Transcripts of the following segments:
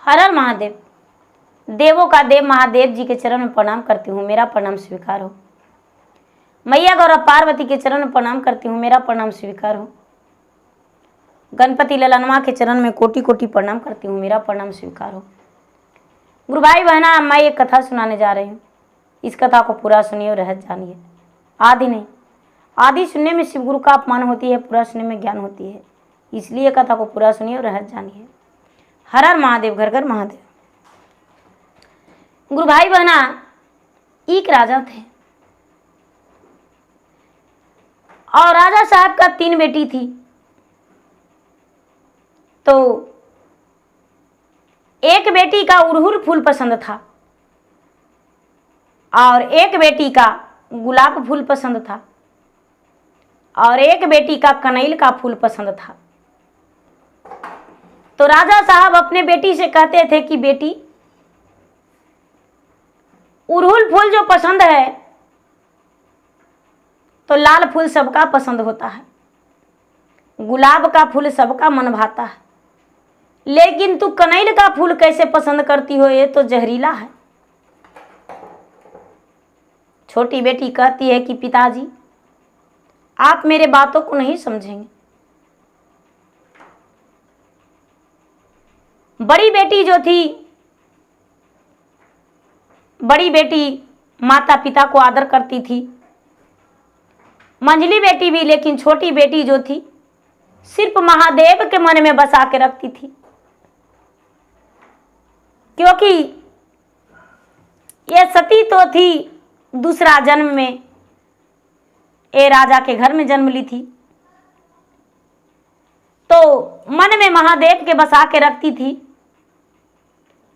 हर हर महादेव। देवों का देव महादेव जी के चरण में प्रणाम करती हूँ, मेरा प्रणाम स्वीकार हो। मैया गौरा पार्वती के चरण में प्रणाम करती हूँ, मेरा प्रणाम स्वीकार हो। गणपति ललनमा के चरण में कोटि कोटि प्रणाम करती हूँ, मेरा प्रणाम स्वीकार हो। गुरु भाई बहना, मैं एक कथा सुनाने जा रही हूँ। इस कथा को पूरा सुनिए और रहस्य जानिए। आदि नहीं, आदि सुनने में शिव गुरु का अपमान होती है, पूरा सुनने में ज्ञान होती है। इसलिए कथा को पूरा सुनिए और रहस्य जानिए। हर हर महादेव, घर घर महादेव। गुरु भाई बहना, एक राजा थे और राजा साहब का 3 बेटी थी। तो एक बेटी का उड़हुल फूल पसंद था और एक बेटी का गुलाब फूल पसंद था और एक बेटी का कनैल का फूल पसंद था। तो राजा साहब अपने बेटी से कहते थे कि बेटी, उड़हुल फूल जो पसंद है तो लाल फूल सबका पसंद होता है, गुलाब का फूल सबका मन भाता है, लेकिन तू कनैल का फूल कैसे पसंद करती हो, ये तो जहरीला है। छोटी बेटी कहती है कि पिताजी, आप मेरे बातों को नहीं समझेंगे। बड़ी बेटी जो थी, बड़ी बेटी माता पिता को आदर करती थी, मंझली बेटी भी, लेकिन छोटी बेटी जो थी सिर्फ महादेव के मन में बसा के रखती थी। क्योंकि ये सती तो थी, दूसरा जन्म में ये राजा के घर में जन्म ली थी, तो मन में महादेव के बसा के रखती थी।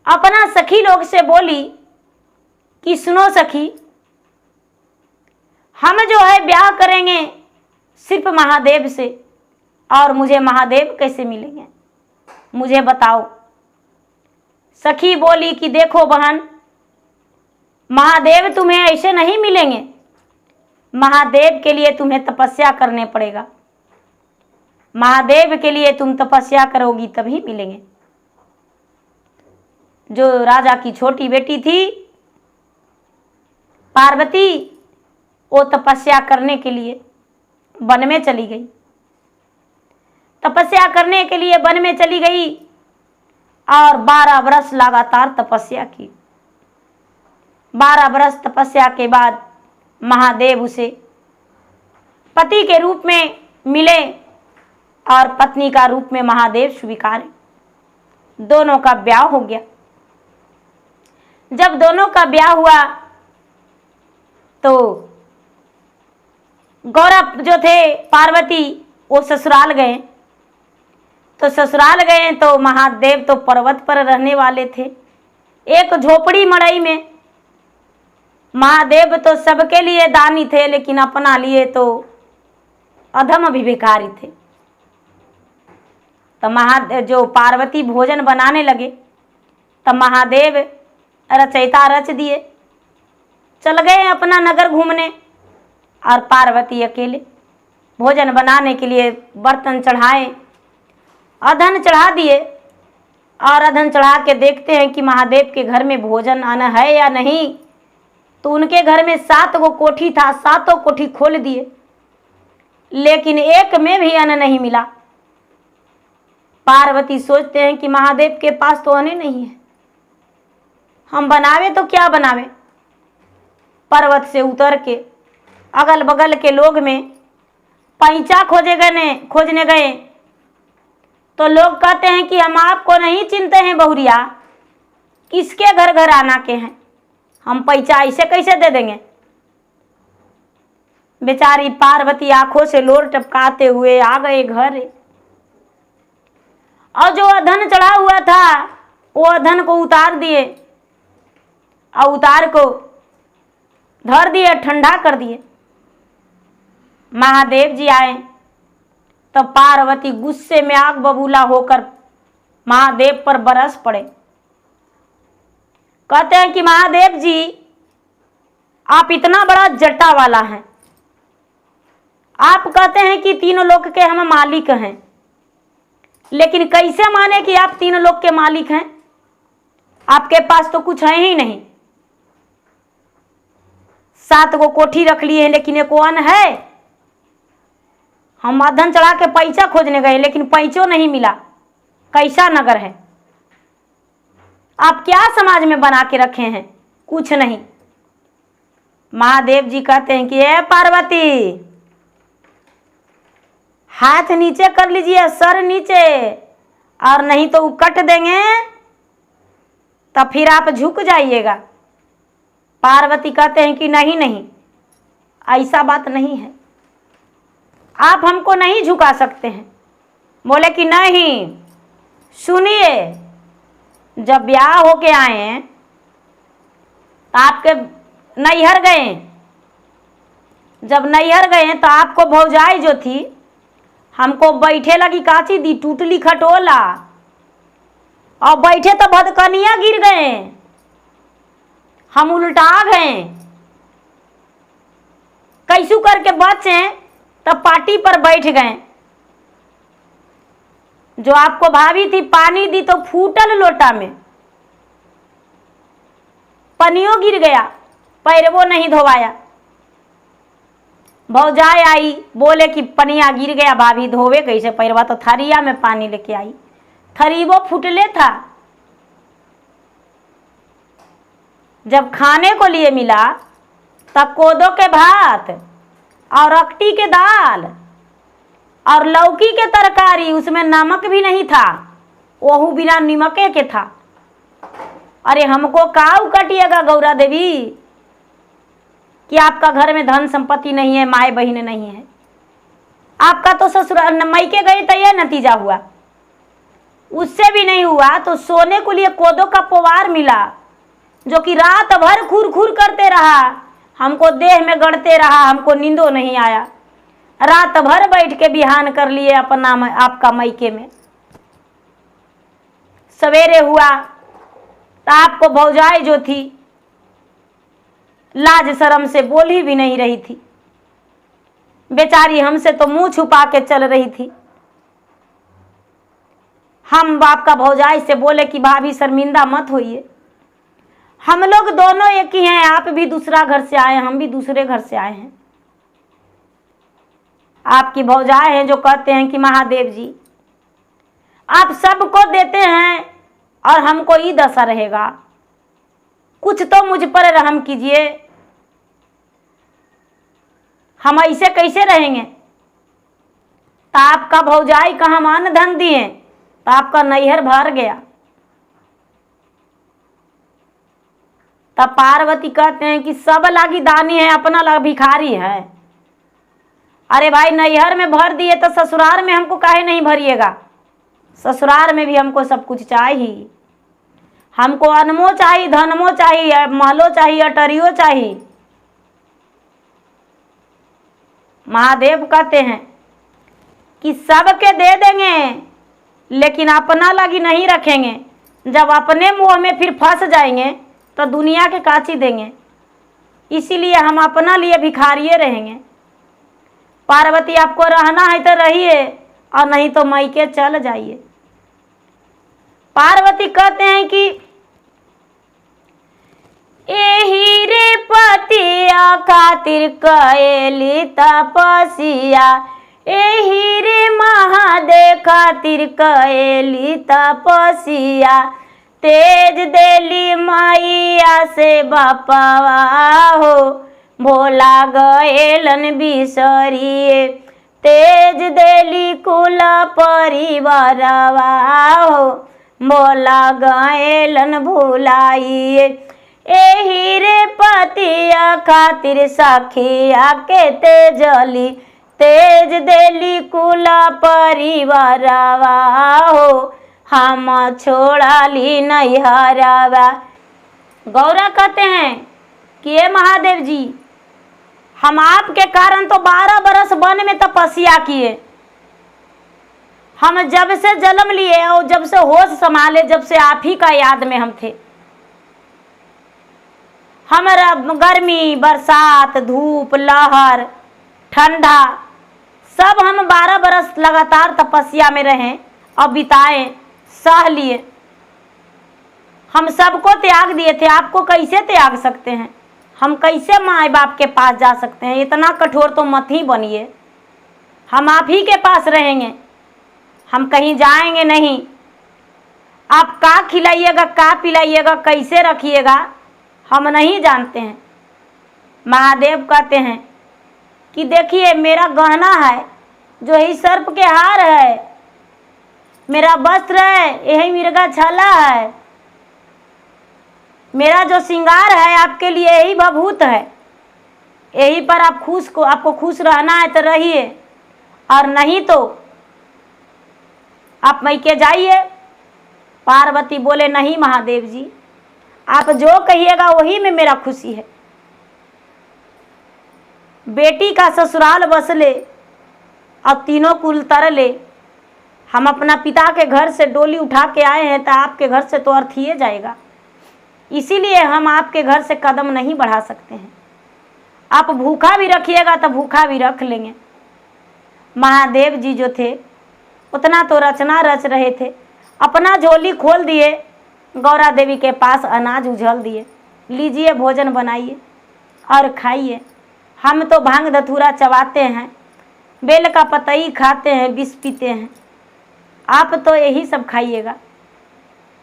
अपना सखी लोग से बोली कि सुनो सखी, हम जो है ब्याह करेंगे सिर्फ महादेव से, और मुझे महादेव कैसे मिलेंगे, मुझे बताओ। सखी बोली कि देखो बहन, महादेव तुम्हें ऐसे नहीं मिलेंगे, महादेव के लिए तुम्हें तपस्या करने पड़ेगा, महादेव के लिए तुम तपस्या करोगी तभी मिलेंगे। जो राजा की छोटी बेटी थी पार्वती, वो तपस्या करने के लिए वन में चली गई। तपस्या करने के लिए वन में चली गई और 12 वर्ष लगातार तपस्या की। 12 वर्ष तपस्या के बाद महादेव उसे पति के रूप में मिले और पत्नी का रूप में महादेव स्वीकारे। दोनों का ब्याह हो गया। जब दोनों का ब्याह हुआ तो गौरव जो थे पार्वती, वो ससुराल गए। तो ससुराल गए तो महादेव तो पर्वत पर रहने वाले थे, एक झोपड़ी मड़ई में। महादेव तो सबके लिए दानी थे, लेकिन अपना लिए तो अधम भिखारी थे। तो महादेव जो पार्वती भोजन बनाने लगे, तब महादेव रचयिता रच दिए, चल गए अपना नगर घूमने, और पार्वती अकेले भोजन बनाने के लिए बर्तन चढ़ाए, अधन चढ़ा दिए। और अधन चढ़ा के देखते हैं कि महादेव के घर में भोजन अन्न है या नहीं। तो उनके घर में 7 गो कोठी था, 7 कोठी खोल दिए, लेकिन एक में भी अन्न नहीं मिला। पार्वती सोचते हैं कि महादेव के पास तो अन्न नहीं है, हम बनावे तो क्या बनावे। पर्वत से उतर के अगल बगल के लोग में पैंचा खोजने गए तो लोग कहते हैं कि हम आपको नहीं चिंते हैं बहुरिया, किसके घर घर आना के हैं, हम पैंचा ऐसे कैसे दे देंगे। बेचारी पार्वती आंखों से लोर टपकाते हुए आ गए घर। और जो अधन चढ़ा हुआ था वो अधन को उतार दिए और उतार को धर दिए, ठंडा कर दिए। महादेव जी आए तो पार्वती गुस्से में आग बबूला होकर महादेव पर बरस पड़े। कहते हैं कि महादेव जी, आप इतना बड़ा जटा वाला हैं, आप कहते हैं कि 3 लोक के हम मालिक हैं, लेकिन कैसे माने कि आप 3 लोक के मालिक हैं। आपके पास तो कुछ है ही नहीं। 7 गो कोठी रख लिए हैं लेकिन एको अन्न है। हम अधन चढ़ा के पैसा खोजने गए लेकिन पैसों नहीं मिला। कैसा नगर है? आप क्या समाज में बना के रखे हैं? कुछ नहीं। महादेव जी कहते हैं कि ए पार्वती, हाथ नीचे कर लीजिए, सर नीचे, और नहीं तो कट देंगे तब फिर आप झुक जाइएगा। पार्वती कहते हैं कि नहीं नहीं, ऐसा बात नहीं है, आप हमको नहीं झुका सकते हैं। बोले कि नहीं, सुनिए, जब ब्याह होके आए हैं तो आपके नैहर गए, जब नैहर गए तो आपको भौजाई जो थी हमको बैठे लगी काची दी, टूटली खटोला, और बैठे तो भदकनिया गिर गए, हम उल्टा गए। कैसू करके बचे तब पार्टी पर बैठ गए। जो आपको भाभी थी पानी दी तो फूटल लोटा में पनियों गिर गया, पैरवो नहीं धोवाया। भौजाई आई, बोले कि पनिया गिर गया, भाभी धोवे कैसे पैरवा? तो थरिया में पानी लेके आई, थरीबो फुटले था। जब खाने को लिए मिला तब कोदो के भात और अकटी के दाल और लौकी के तरकारी, उसमें नमक भी नहीं था, वहू बिना नमके के था। अरे हमको काऊ कटिएगा गौरा देवी कि आपका घर में धन संपत्ति नहीं है, माए बहन नहीं है। आपका तो ससुराल मायके गए तो यह नतीजा हुआ, उससे भी नहीं हुआ तो सोने को लिए कोदो का पोवार मिला जो कि रात भर खुर खुर करते रहा, हमको देह में गड़ते रहा, हमको नींदो नहीं आया। रात भर बैठ के बिहान कर लिए अपना आपका मायके में। सवेरे हुआ तो आपको भौजाई जो थी लाज शर्म से बोली भी नहीं रही थी, बेचारी हमसे तो मुंह छुपा के चल रही थी। हम बाप का भौजाई से बोले कि भाभी शर्मिंदा मत होइए, हम लोग दोनों एक ही हैं, आप भी दूसरा घर से आए, हम भी दूसरे घर से आए हैं। आपकी भौजाई हैं जो कहते हैं कि महादेव जी आप सबको देते हैं और हमको ही दशा रहेगा, कुछ तो मुझ पर रहम कीजिए, हम ऐसे कैसे रहेंगे? तो आपका भौजाई का हम अन्न धन दिए तो आपका नैहर भर गया। तब पार्वती कहते हैं कि सब लागी दानी है, अपना ला भिखारी है। अरे भाई, नैहर में भर दिए तो ससुराल में हमको काहे नहीं भरिएगा? ससुराल में भी हमको सब कुछ चाहिए, हमको अनमो चाहिए, धनमो चाहिए, महलो चाहिए, अटरियो चाहिए। महादेव कहते हैं कि सबके दे देंगे लेकिन अपना लगी नहीं रखेंगे। जब अपने मुंह में फिर फंस जाएंगे तो दुनिया के काची देंगे, इसीलिए हम अपना लिए भिखारिये रहेंगे। पार्वती आपको रहना है तो रहिए और नहीं तो मायके चल जाइए। पार्वती कहते हैं कि एही रे पतिया खातिर कएली तपसिया, एही रे महादेव खातिर कएली तपसिया, तेज देली मैया से बापवा हो, भोला गएलन बिसरिए, तेज देली कुल परिवारवा हो, भोला गएलन भुलाइए। एही रे पतिया खातिर सखिया के तेजली, तेज देली कुल परिवारवा हो, हम छोड़ाली नैहरवा। गौरा कहते हैं कि ये महादेव जी, हम आपके कारण तो 12 बरस वन में तपस्या किए, हम जब से जन्म लिए और जब से होश संभाले, जब से आप ही का याद में हम थे। हमारा गर्मी, बरसात, धूप, लहर, ठंडा, सब हम 12 बरस लगातार तपस्या में रहें और बिताएं, सह लिए। हम सबको त्याग दिए थे, आपको कैसे त्याग सकते हैं? हम कैसे माँ बाप के पास जा सकते हैं? इतना कठोर तो मत ही बनिए। हम आप ही के पास रहेंगे, हम कहीं जाएंगे नहीं। आप का खिलाइएगा, का पिलाइएगा, कैसे रखिएगा, हम नहीं जानते हैं। महादेव कहते हैं कि देखिए मेरा गहना है जो यही सर्प के हार है, मेरा वस्त्र है यही मिर्गा छाला है, मेरा जो श्रृंगार है आपके लिए यही भभूत है। यही पर आपको खुश रहना है तो रहिए, और नहीं तो आप मैके जाइए। पार्वती बोले नहीं महादेव जी, आप जो कहिएगा वही में मेरा खुशी है। बेटी का ससुराल बसले और तीनों कुल तरले। हम अपना पिता के घर से डोली उठा के आए हैं तो आपके घर से तो अर्थ ही जाएगा, इसीलिए हम आपके घर से कदम नहीं बढ़ा सकते हैं। आप भूखा भी रखिएगा तो भूखा भी रख लेंगे। महादेव जी जो थे उतना तो रचना रच रहे थे, अपना झोली खोल दिए, गौरा देवी के पास अनाज उझल दिए, लीजिए भोजन बनाइए और खाइए। हम तो भांग धतूरा चबाते हैं, बेल का पतई खाते हैं, विष पीते हैं, आप तो यही सब खाइएगा।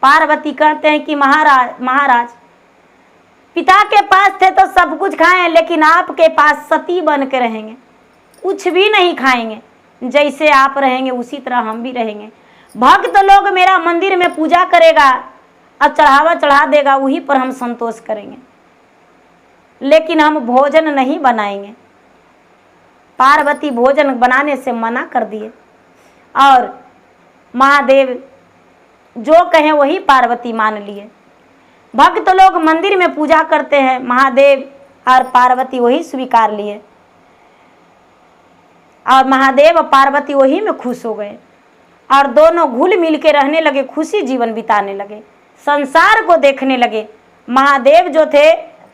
पार्वती कहते हैं कि महाराज पिता के पास थे तो सब कुछ खाएं, लेकिन आपके पास सती बन के रहेंगे, कुछ भी नहीं खाएंगे। जैसे आप रहेंगे उसी तरह हम भी रहेंगे। भक्त लोग मेरा मंदिर में पूजा करेगा और चढ़ावा चढ़ा देगा, वहीं पर हम संतोष करेंगे, लेकिन हम भोजन नहीं बनाएंगे। पार्वती भोजन बनाने से मना कर दिए और महादेव जो कहें वही पार्वती मान लिए। भक्त लोग मंदिर में पूजा करते हैं, महादेव और पार्वती वही स्वीकार लिए, और महादेव और पार्वती वही में खुश हो गए और दोनों घुल मिल के रहने लगे, खुशी जीवन बिताने लगे, संसार को देखने लगे। महादेव जो थे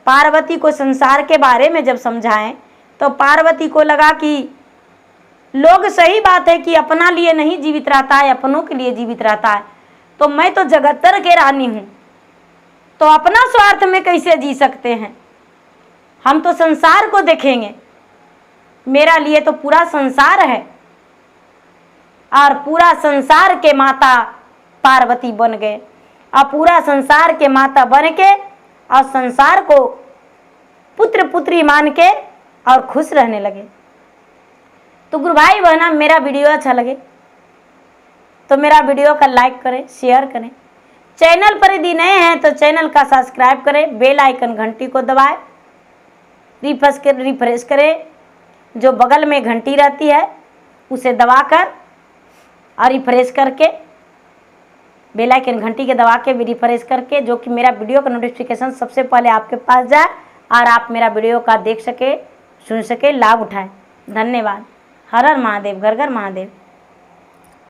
पार्वती को संसार के बारे में जब समझाएं तो पार्वती को लगा कि लोग सही बात है कि अपना लिए नहीं जीवित रहता है, अपनों के लिए जीवित रहता है, तो मैं तो जगत्तर के रानी हूँ, तो अपना स्वार्थ में कैसे जी सकते हैं? हम तो संसार को देखेंगे, मेरा लिए तो पूरा संसार है। और पूरा संसार के माता पार्वती बन गए और पूरा संसार के माता बन के और संसार को पुत्र पुत्री मान के और खुश रहने लगे। तो गुरु भाई बहना, मेरा वीडियो अच्छा लगे तो मेरा वीडियो का लाइक करें, शेयर करें। चैनल पर यदि नए हैं तो चैनल का सब्सक्राइब करें, बेल आइकन घंटी को दबाएं, रिफ्रेश करें, जो बगल में घंटी रहती है उसे दबाकर और रिफ्रेश करके, बेल आइकन घंटी के दबा के भी रिफ्रेश करके, जो कि मेरा वीडियो का नोटिफिकेशन सबसे पहले आपके पास जाए और आप मेरा वीडियो का देख सके, सुन सके, लाभ उठाएं। धन्यवाद। हर हर महादेव, घर घर महादेव।